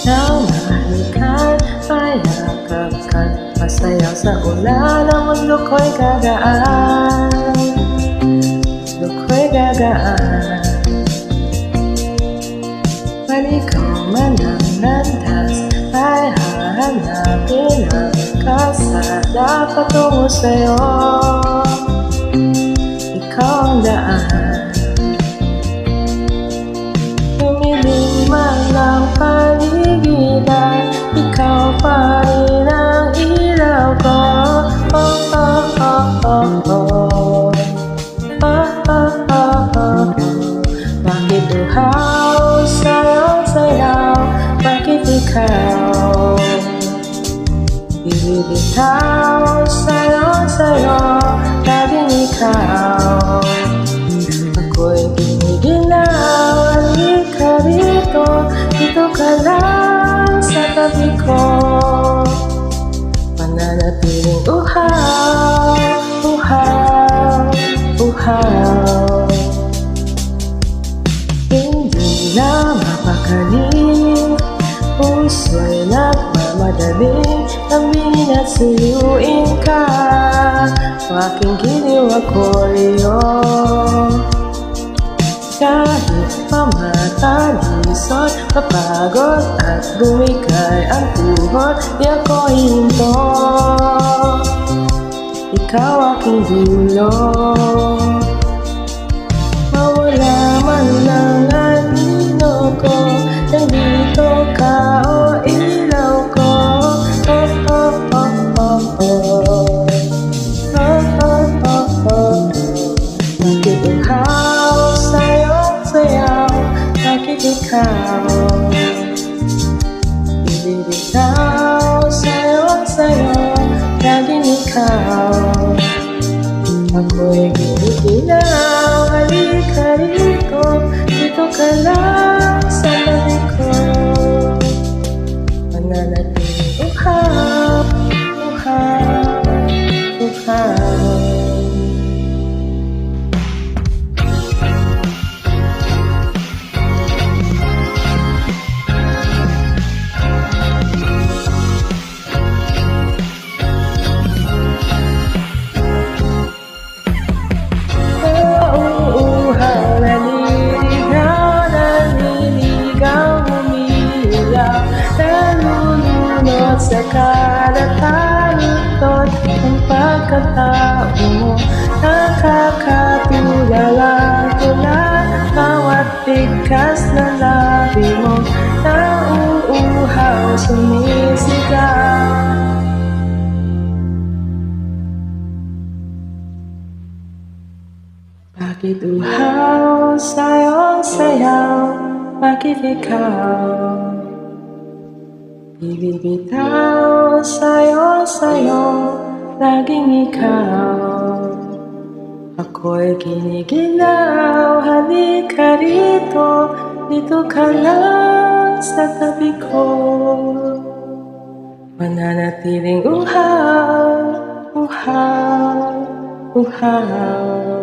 Nang mahalikan, mayakap ka, masayaw sa ulan, ang mundo ko'y gagaan, mundo ko'y gagaan. Malikaw man ang landas, ay hahanapin ang kalsada patungo sa'yo. Ikaw ang daan, lumilim man ang paligiran, ikaw pa rin ang ilaw ko. Oh, oh, oh, oh, oh. Oh, oh, oh, oh. Bakit uhaw sa'yo, sayaw? Bakit ikaw bibitaw sa'yo, sa'yo? Laging ikaw. Ako'y giniginaw, halika rito, dito ka lang sa tabi ko. Mananatiling uhaw, uhaw, uhaw. Hindi na mapakali, puso'y nagmamadali, aminin at suyuin ka. Aking giliw ako'y iyong kahit pamatalisod, mapagod at bumigay ang tuhod, di ako hinto. Ikaw aking dulo, mawala man lang anino ko, nandito ka o ilaw ko. Oh, oh, oh, oh, oh. Oh, oh, oh, oh. Bakit uhaw sa'yo, sayaw? Bakit ikaw bibitaw sa'yo, sa'yo? Laging ikaw. Ako'y giniginaw, halika rito, dito ka lang sa tabi ko. Mananatiling uhaw, uhaw, uhaw. Sa kada talutot ng pagkatao mo, nakakatulala ko na bawat bigkas na labi mo, nauuhaw, sumisigaw. Bakit uhaw sa'yo, sayaw? Bakit ikaw bibitaw sa'yo, sa'yo? Laging ikaw. Ako'y giniginaw, halika rito, dito ka lang sa tabi ko. Mananatiling uhaw, uhaw, uhaw.